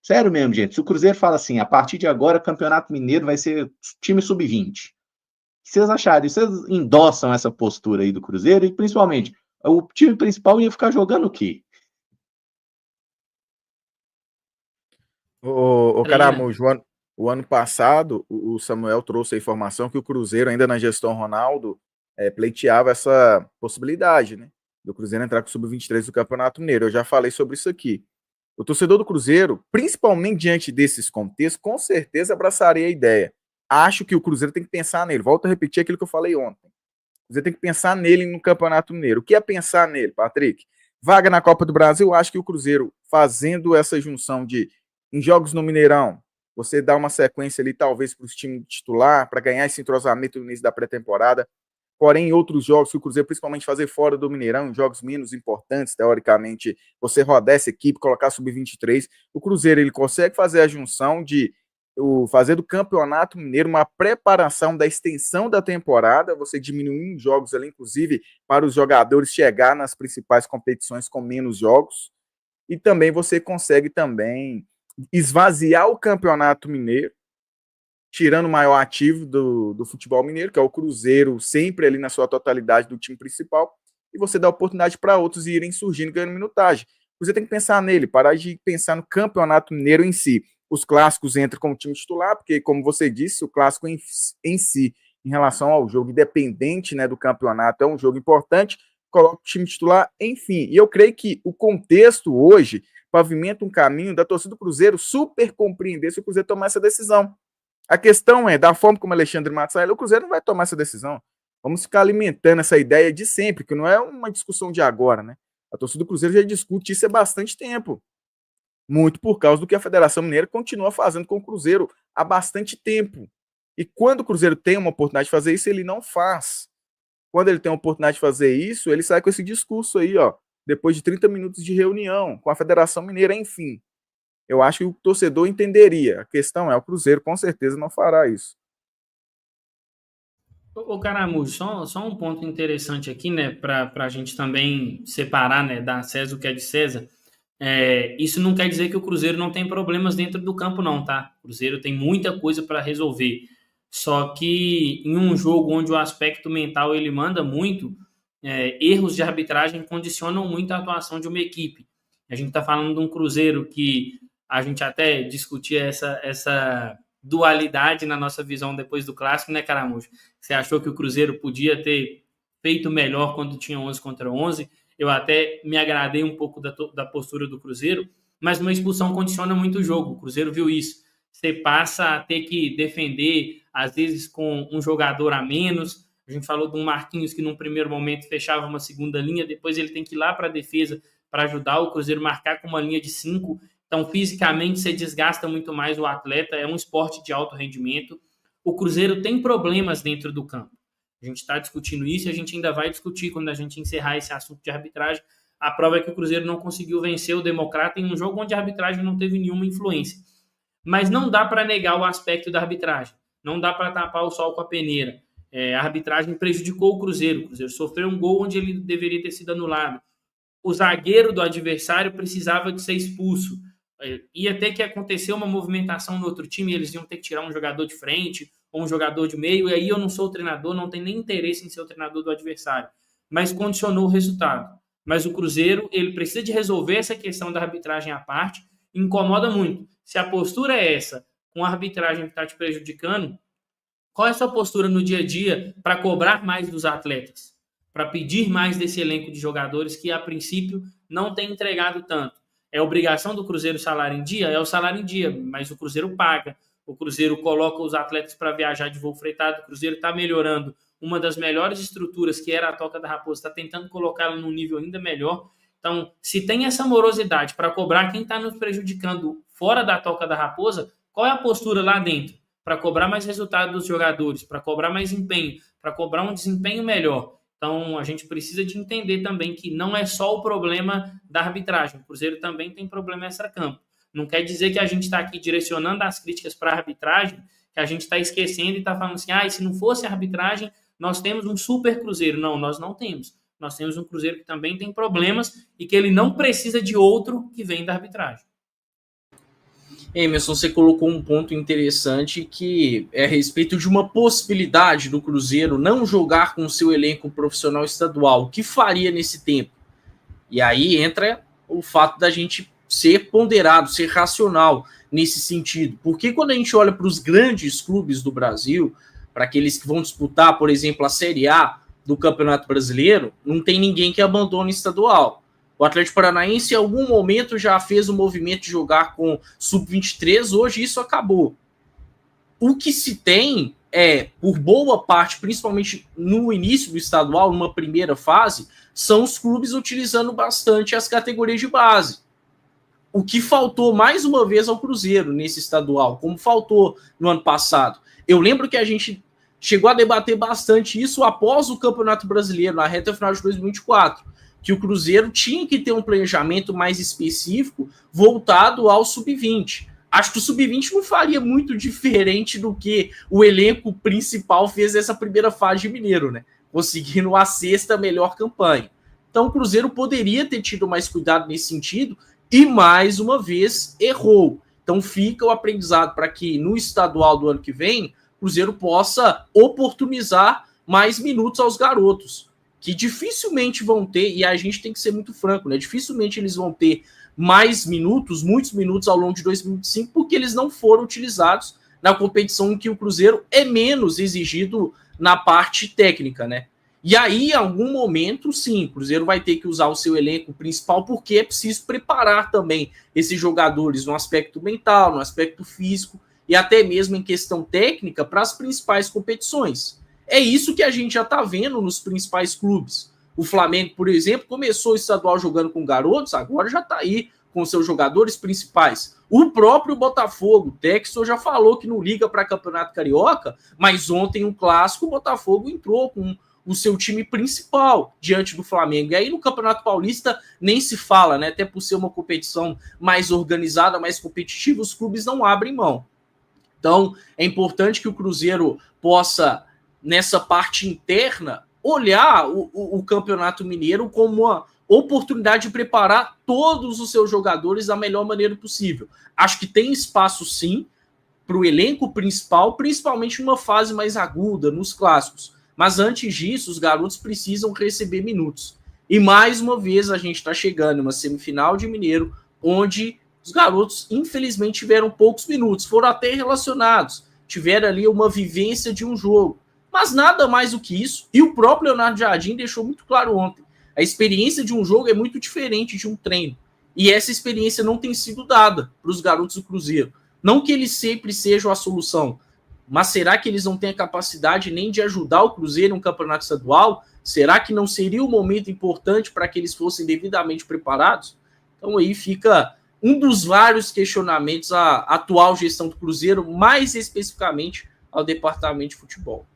Sério mesmo, gente. Se o Cruzeiro fala assim, a partir de agora, Campeonato Mineiro vai ser time sub-20. O que vocês acharam? Vocês endossam essa postura aí do Cruzeiro? E, principalmente, o time principal ia ficar jogando o quê? Ô Treina. Caramujo, o ano passado, o Samuel trouxe a informação que o Cruzeiro, ainda na gestão Ronaldo, pleiteava essa possibilidade, né? Do Cruzeiro entrar com o Sub-23 do Campeonato Mineiro. Eu já falei sobre isso aqui. O torcedor do Cruzeiro, principalmente diante desses contextos, com certeza abraçaria a ideia. Acho que o Cruzeiro tem que pensar nele. Volto a repetir aquilo que eu falei ontem. O Cruzeiro tem que pensar nele no Campeonato Mineiro. O que é pensar nele, Patrick? Vaga na Copa do Brasil, acho que o Cruzeiro, fazendo essa junção de em jogos no Mineirão, você dá uma sequência ali, talvez, para os times titular, para ganhar esse entrosamento no início da pré-temporada. Porém, em outros jogos que o Cruzeiro, principalmente fazer fora do Mineirão, em jogos menos importantes, teoricamente, você rodar essa equipe, colocar sub-23, o Cruzeiro ele consegue fazer a junção de fazer do Campeonato Mineiro uma preparação da extensão da temporada, você diminuindo jogos ali, inclusive, para os jogadores chegar nas principais competições com menos jogos. E também você consegue também esvaziar o Campeonato Mineiro, tirando o maior ativo do futebol mineiro, que é o Cruzeiro, sempre ali na sua totalidade do time principal, e você dá oportunidade para outros irem surgindo, ganhando minutagem. Você tem que pensar nele, parar de pensar no Campeonato Mineiro em si. Os clássicos entram como time titular, porque, como você disse, o clássico em si, em relação ao jogo, independente, né, do campeonato, é um jogo importante, coloca o time titular, enfim. E eu creio que o contexto hoje pavimenta um caminho da torcida do Cruzeiro super compreender se o Cruzeiro tomar essa decisão. A questão é, da forma como Alexandre Matos saiu, o Cruzeiro não vai tomar essa decisão. Vamos ficar alimentando essa ideia de sempre, que não é uma discussão de agora, né? A torcida do Cruzeiro já discute isso há bastante tempo. Muito por causa do que a Federação Mineira continua fazendo com o Cruzeiro há bastante tempo. E quando o Cruzeiro tem uma oportunidade de fazer isso, ele não faz. Quando ele tem a oportunidade de fazer isso, ele sai com esse discurso aí, ó, depois de 30 minutos de reunião com a Federação Mineira, enfim. Eu acho que o torcedor entenderia. A questão é, o Cruzeiro com certeza não fará isso. Ô Caramujo, só um ponto interessante aqui, né, para a gente também separar, né, da César o que é de César. Isso não quer dizer que o Cruzeiro não tem problemas dentro do campo, não, tá? O Cruzeiro tem muita coisa para resolver. Só que em um jogo onde o aspecto mental ele manda muito, erros de arbitragem condicionam muito a atuação de uma equipe. A gente está falando de um Cruzeiro que a gente até discutia essa dualidade na nossa visão depois do clássico, né, Caramujo? Você achou que o Cruzeiro podia ter feito melhor quando tinha 11 contra 11? Eu até me agradei um pouco da postura do Cruzeiro, mas uma expulsão condiciona muito o jogo. O Cruzeiro viu isso. Você passa a ter que defender, às vezes, com um jogador a menos. A gente falou de um Marquinhos que, num primeiro momento, fechava uma segunda linha, depois ele tem que ir lá para a defesa para ajudar o Cruzeiro a marcar com uma linha de 5. Então, fisicamente, você desgasta muito mais o atleta. É um esporte de alto rendimento. O Cruzeiro tem problemas dentro do campo. A gente está discutindo isso e a gente ainda vai discutir quando a gente encerrar esse assunto de arbitragem. A prova é que o Cruzeiro não conseguiu vencer o Democrata em um jogo onde a arbitragem não teve nenhuma influência. Mas não dá para negar o aspecto da arbitragem. Não dá para tapar o sol com a peneira. A arbitragem prejudicou o Cruzeiro. O Cruzeiro sofreu um gol onde ele deveria ter sido anulado. O zagueiro do adversário precisava de ser expulso. Ia ter que acontecer uma movimentação no outro time, eles iam ter que tirar um jogador de frente ou um jogador de meio, e aí eu não sou o treinador, não tenho nem interesse em ser o treinador do adversário, mas condicionou o resultado. Mas o Cruzeiro, ele precisa de resolver essa questão da arbitragem à parte, incomoda muito. Se a postura é essa, com a arbitragem que está te prejudicando, qual é a sua postura no dia a dia para cobrar mais dos atletas? Para pedir mais desse elenco de jogadores que, a princípio, não tem entregado tanto? É obrigação do Cruzeiro salário em dia? É o salário em dia, mas o Cruzeiro paga. O Cruzeiro coloca os atletas para viajar de voo fretado. O Cruzeiro está melhorando uma das melhores estruturas, que era a Toca da Raposa, está tentando colocá-la num nível ainda melhor. Então, se tem essa morosidade para cobrar quem está nos prejudicando fora da Toca da Raposa, qual é a postura lá dentro? Para cobrar mais resultado dos jogadores, para cobrar mais empenho, para cobrar um desempenho melhor. Então, a gente precisa de entender também que não é só o problema da arbitragem. O Cruzeiro também tem problema extra-campo. Não quer dizer que a gente está aqui direcionando as críticas para a arbitragem, que a gente está esquecendo e está falando assim, se não fosse a arbitragem, nós temos um super Cruzeiro. Não, nós não temos. Nós temos um Cruzeiro que também tem problemas e que ele não precisa de outro que vem da arbitragem. Emerson, você colocou um ponto interessante que é a respeito de uma possibilidade do Cruzeiro não jogar com o seu elenco profissional estadual. O que faria nesse tempo? E aí entra o fato da gente ser ponderado, ser racional nesse sentido. Porque quando a gente olha para os grandes clubes do Brasil, para aqueles que vão disputar, por exemplo, a Série A do Campeonato Brasileiro, não tem ninguém que abandone estadual. O Atlético Paranaense, em algum momento, já fez o movimento de jogar com sub-23, hoje isso acabou. O que se tem é, por boa parte, principalmente no início do estadual, numa primeira fase, são os clubes utilizando bastante as categorias de base. O que faltou mais uma vez ao Cruzeiro nesse estadual, como faltou no ano passado. Eu lembro que a gente chegou a debater bastante isso após o Campeonato Brasileiro, na reta final de 2024, que o Cruzeiro tinha que ter um planejamento mais específico voltado ao sub-20. Acho que o sub-20 não faria muito diferente do que o elenco principal fez nessa primeira fase de Mineiro, né? Conseguindo a sexta melhor campanha. Então o Cruzeiro poderia ter tido mais cuidado nesse sentido e, mais uma vez, errou. Então fica o aprendizado para que no estadual do ano que vem, o Cruzeiro possa oportunizar mais minutos aos garotos, que dificilmente vão ter, e a gente tem que ser muito franco, né? Dificilmente eles vão ter mais minutos, muitos minutos ao longo de 2025, porque eles não foram utilizados na competição em que o Cruzeiro é menos exigido na parte técnica, né? E aí, em algum momento, sim, o Cruzeiro vai ter que usar o seu elenco principal, porque é preciso preparar também esses jogadores no aspecto mental, no aspecto físico e até mesmo em questão técnica para as principais competições. É isso que a gente já está vendo nos principais clubes. O Flamengo, por exemplo, começou o estadual jogando com garotos, agora já está aí com seus jogadores principais. O próprio Botafogo, o Textor já falou que não liga para Campeonato Carioca, mas ontem, um clássico, o Botafogo entrou com o seu time principal diante do Flamengo. E aí no Campeonato Paulista nem se fala, né? Até por ser uma competição mais organizada, mais competitiva, os clubes não abrem mão. Então, é importante que o Cruzeiro possa, nessa parte interna, olhar o Campeonato Mineiro como uma oportunidade de preparar todos os seus jogadores da melhor maneira possível. Acho que tem espaço, sim, para o elenco principal, principalmente numa fase mais aguda, nos clássicos. Mas antes disso, os garotos precisam receber minutos. E mais uma vez a gente está chegando em uma semifinal de Mineiro, onde os garotos, infelizmente, tiveram poucos minutos, foram até relacionados, tiveram ali uma vivência de um jogo. Mas nada mais do que isso. E o próprio Leonardo Jardim deixou muito claro ontem. A experiência de um jogo é muito diferente de um treino. E essa experiência não tem sido dada para os garotos do Cruzeiro. Não que eles sempre sejam a solução, mas será que eles não têm a capacidade nem de ajudar o Cruzeiro em um campeonato estadual? Será que não seria um momento importante para que eles fossem devidamente preparados? Então aí fica um dos vários questionamentos à atual gestão do Cruzeiro, mais especificamente ao departamento de futebol.